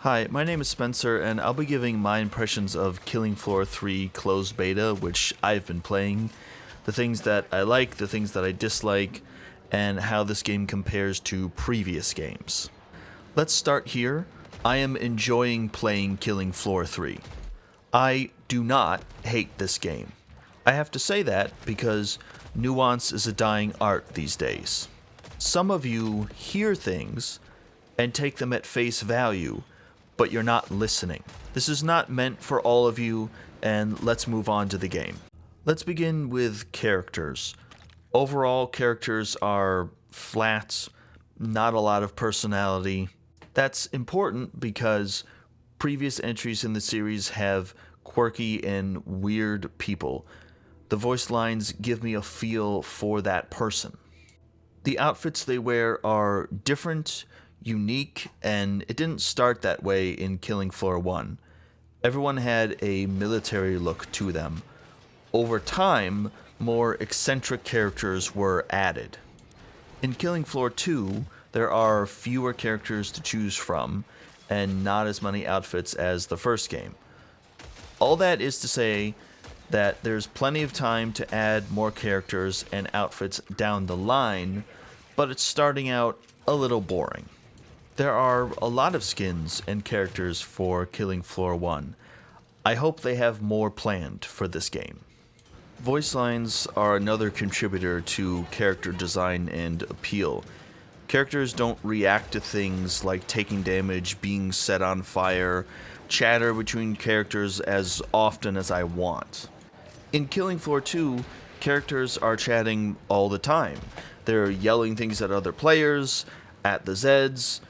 Hi, my name is Spencer, and I'll be giving my impressions of Killing Floor 3 closed beta, which I've been playing, the things that I like, the things that I dislike, and how this game compares to previous games. Let's start here. I am enjoying playing Killing Floor 3. I do not hate this game. I have to say that because nuance is a dying art these days. Some of you hear things and take them at face value, but you're not listening. This is not meant for all of you, and let's move on to the game. Let's begin with characters. Overall, characters are flat, not a lot of personality. That's important because previous entries in the series have quirky and weird people. The voice lines give me a feel for that person. The outfits they wear are different, unique, and it didn't start that way in Killing Floor 1. Everyone had a military look to them. Over time, more eccentric characters were added. In Killing Floor 2, there are fewer characters to choose from, and not as many outfits as the first game. All that is to say that there's plenty of time to add more characters and outfits down the line, but it's starting out a little boring. There are a lot of skins and characters for Killing Floor 1. I hope they have more planned for this game. Voice lines are another contributor to character design and appeal. Characters don't react to things like taking damage, being set on fire, chatter between characters as often as I want. In Killing Floor 2, characters are chatting all the time. They're yelling things at other players, at the Zeds.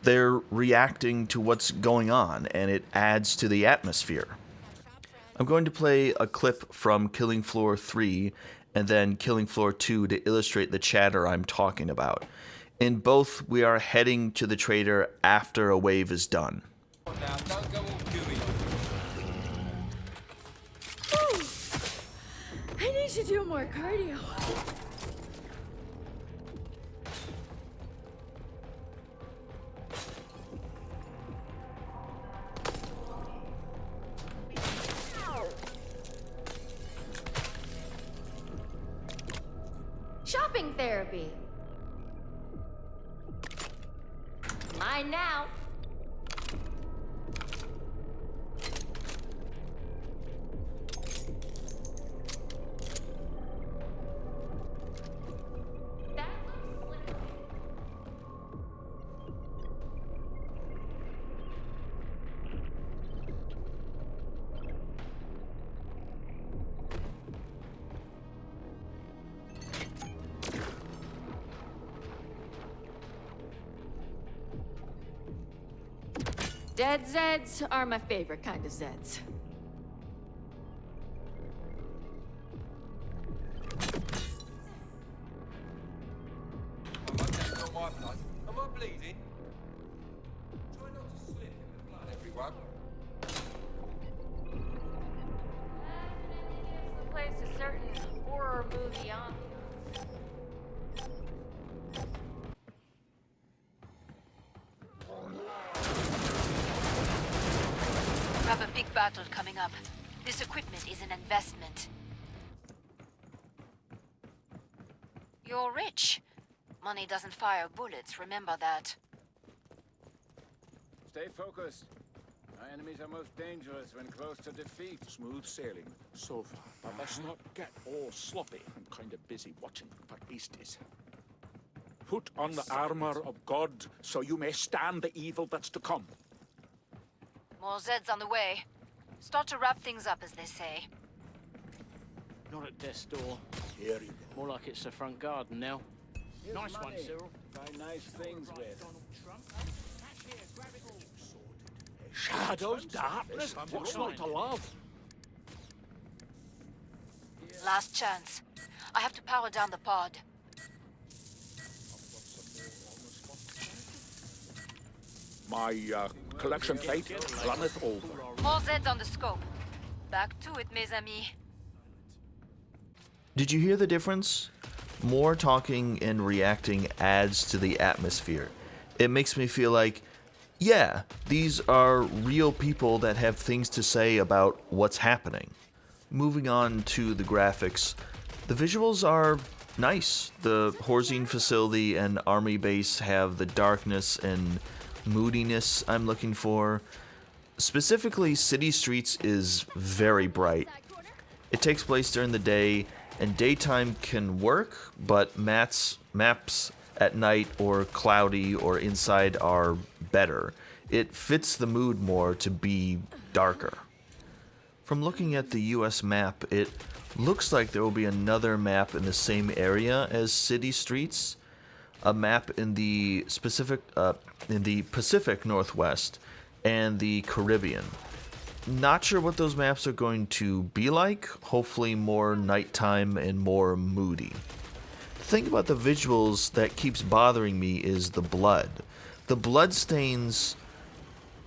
They're reacting to what's going on, and it adds to the atmosphere. I'm going to play a clip from Killing Floor 3 and then Killing Floor 2 to illustrate the chatter I'm talking about. In both, we are heading to the trader after a wave is done. Now, don't go all gooey. I need to do more cardio. Shopping therapy. Mine now. Dead Zeds are my favorite kind of Zeds. I'm not taking on my blood. Am I bleeding? Try not to slip in the blood, everyone. Definitely gives the place a certain horror movie ambiance. We have a big battle coming up. This equipment is an investment. You're rich. Money doesn't fire bullets, remember that. Stay focused. Our enemies are most dangerous when close to defeat. Smooth sailing so far, but let's not get all sloppy. I'm kind of busy watching for beasties. Put on the armor of God so you may stand the evil that's to come. More Zeds on the way. Start to wrap things up, as they say. Not at death's door. Here you go. More like it's the front garden now. Here's Nice one, money. Cyril. Buy nice things with. Shadows, darkness, what's not to love? Last chance. I have to power down the pod. My collection plate runneth over. More Zeds on the scope. Back to it, mes amis. Did you hear the difference? More talking and reacting adds to the atmosphere. It makes me feel like Yeah, these are real people that have things to say about what's happening. Moving on to the graphics, the visuals are nice. The Horzine facility and army base have the darkness and moodiness I'm looking for. Specifically, City Streets is very bright. It takes place during the day, and daytime can work, but maps at night or cloudy or inside are better. It fits the mood more to be darker. From looking at the US map, it looks like there will be another map in the same area as City Streets, a map in the Pacific Northwest and the Caribbean. Not sure what those maps are going to be like, hopefully more nighttime and more moody. The thing about the visuals that keeps bothering me is the blood. The blood stains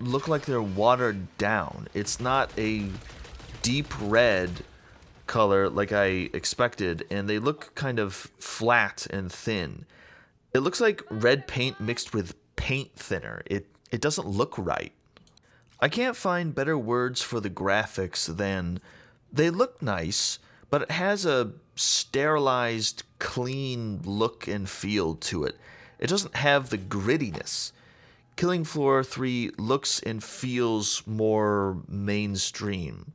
look like they're watered down. It's not a deep red color like I expected, and they look kind of flat and thin. It looks like red paint mixed with paint thinner. It doesn't look right. I can't find better words for the graphics than they look nice, but it has a sterilized, clean look and feel to it. It doesn't have the grittiness. Killing Floor 3 looks and feels more mainstream.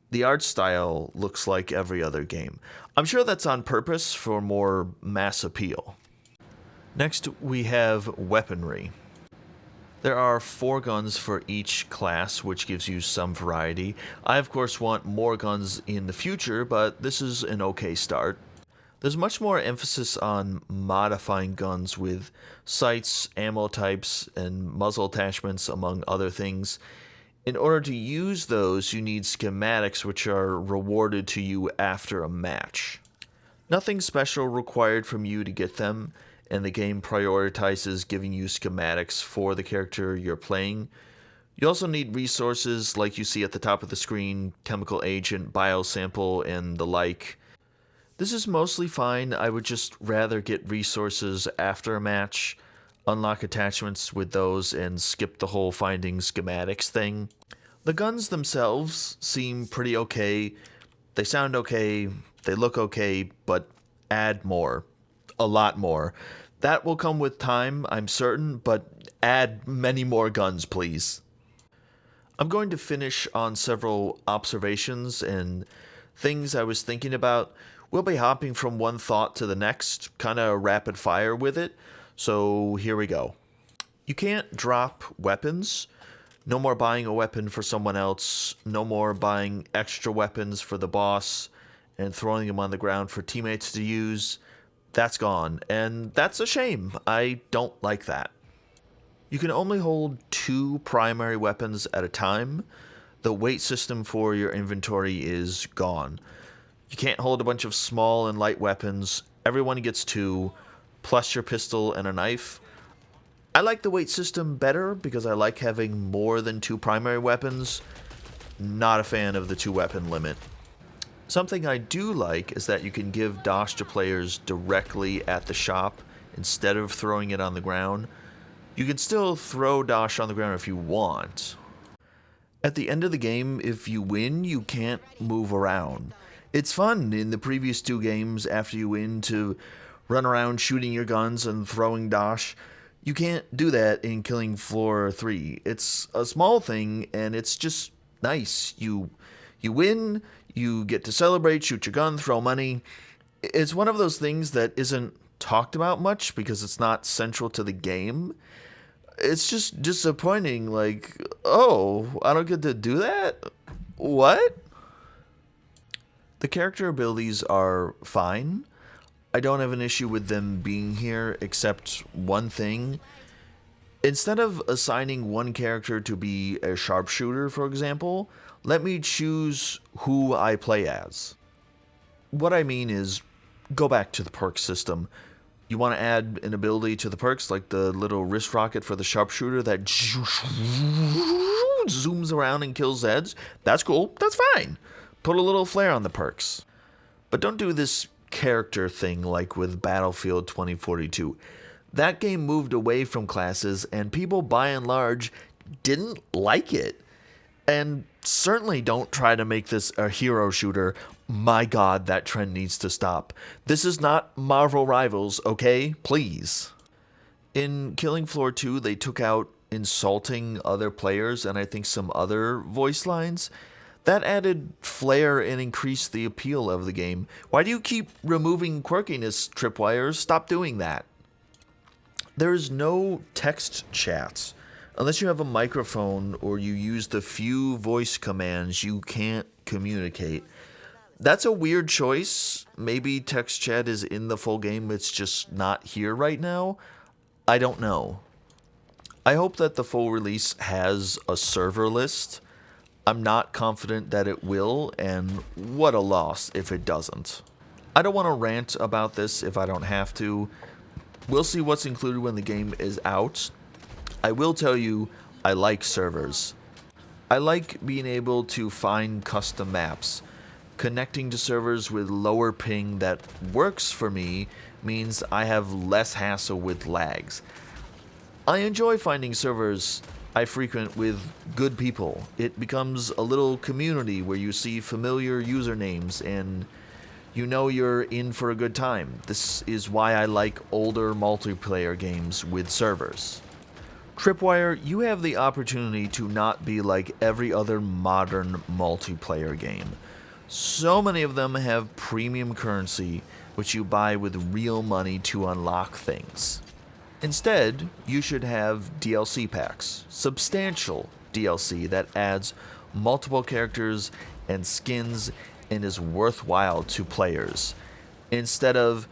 The art style looks like every other game. I'm sure that's on purpose for more mass appeal. Next, we have weaponry. There are 4 guns for each class, which gives you some variety. I, of course, want more guns in the future, but this is an okay start. There's much more emphasis on modifying guns with sights, ammo types, and muzzle attachments, among other things. In order to use those, you need schematics, which are rewarded to you after a match. Nothing special required from you to get them, and the game prioritizes giving you schematics for the character you're playing. You also need resources like you see at the top of the screen, chemical agent, biosample, and the like. This is mostly fine. I would just rather get resources after a match, unlock attachments with those, and skip the whole finding schematics thing. The guns themselves seem pretty okay. They sound okay, they look okay, but add more. A lot more. That will come with time, I'm certain, but add many more guns, please. I'm going to finish on several observations and things I was thinking about. We'll be hopping from one thought to the next, kind of rapid fire with it, so here we go. You can't drop weapons. No more buying a weapon for someone else. No more buying extra weapons for the boss and throwing them on the ground for teammates to use. That's gone, and that's a shame. I don't like that. You can only hold 2 primary weapons at a time. The weight system for your inventory is gone. You can't hold a bunch of small and light weapons. Everyone gets 2, plus your pistol and a knife. I like the weight system better because I like having more than 2 primary weapons. Not a fan of the 2-weapon limit. Something I do like is that you can give Dosh to players directly at the shop instead of throwing it on the ground. You can still throw Dosh on the ground if you want. At the end of the game, if you win, you can't move around. It's fun in the previous 2 games after you win to run around shooting your guns and throwing Dosh. You can't do that in Killing Floor 3. It's a small thing, and it's just nice. You win, you get to celebrate, shoot your gun, throw money. It's one of those things that isn't talked about much because it's not central to the game. It's just disappointing, like, oh, I don't get to do that? What? The character abilities are fine. I don't have an issue with them being here, except one thing. Instead of assigning one character to be a sharpshooter, for example, let me choose who I play as. What I mean is, go back to the perk system. You want to add an ability to the perks, like the little wrist rocket for the sharpshooter that zooms around and kills heads? That's cool, that's fine. Put a little flair on the perks. But don't do this character thing like with Battlefield 2042. That game moved away from classes, and people by and large didn't like it. And certainly don't try to make this a hero shooter. My god, that trend needs to stop. This is not Marvel Rivals, okay? Please. In Killing Floor 2, they took out insulting other players and I think some other voice lines. That added flair and increased the appeal of the game. Why do you keep removing quirkiness, Tripwire? Stop doing that. There's no text chats. Unless you have a microphone or you use the few voice commands, you can't communicate. That's a weird choice. Maybe text chat is in the full game, it's just not here right now. I don't know. I hope that the full release has a server list. I'm not confident that it will, and what a loss if it doesn't. I don't want to rant about this if I don't have to. We'll see what's included when the game is out. I will tell you, I like servers. I like being able to find custom maps. Connecting to servers with lower ping that works for me means I have less hassle with lags. I enjoy finding servers I frequent with good people. It becomes a little community where you see familiar usernames and you know you're in for a good time. This is why I like older multiplayer games with servers. Tripwire, you have the opportunity to not be like every other modern multiplayer game. So many of them have premium currency, which you buy with real money to unlock things. Instead, you should have DLC packs, substantial DLC that adds multiple characters and skins and is worthwhile to players. Instead of,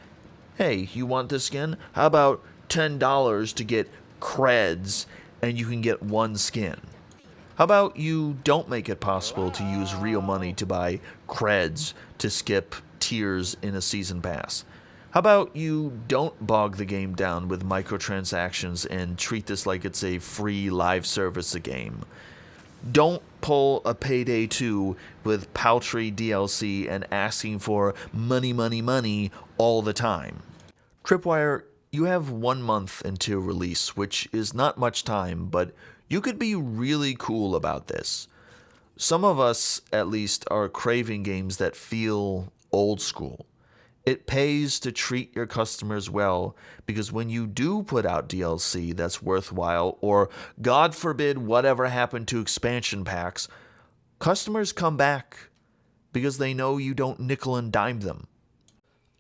hey, you want this skin? How about $10 to get creds and you can get one skin? How about you don't make it possible to use real money to buy creds to skip tiers in a season pass? How about you don't bog the game down with microtransactions and treat this like it's a free live service game? Don't pull a Payday 2 with paltry DLC and asking for money, money, money all the time. Tripwire, you have 1 month until release, which is not much time, but you could be really cool about this. Some of us, at least, are craving games that feel old school. It pays to treat your customers well, because when you do put out DLC that's worthwhile, or God forbid whatever happened to expansion packs, customers come back because they know you don't nickel and dime them.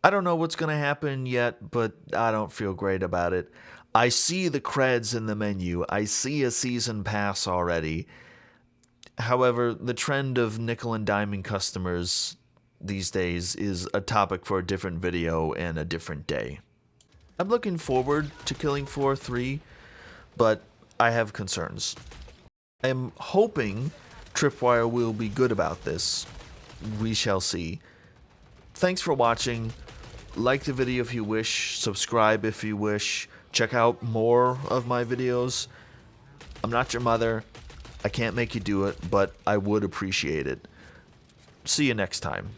I don't know what's going to happen yet, but I don't feel great about it. I see the creds in the menu. I see a season pass already. However, the trend of nickel and diming customers these days is a topic for a different video and a different day. I'm looking forward to Killing Floor 3, but I have concerns. I'm hoping Tripwire will be good about this. We shall see. Thanks for watching. Like the video if you wish, subscribe if you wish, check out more of my videos. I'm not your mother. I can't make you do it, but I would appreciate it. See you next time.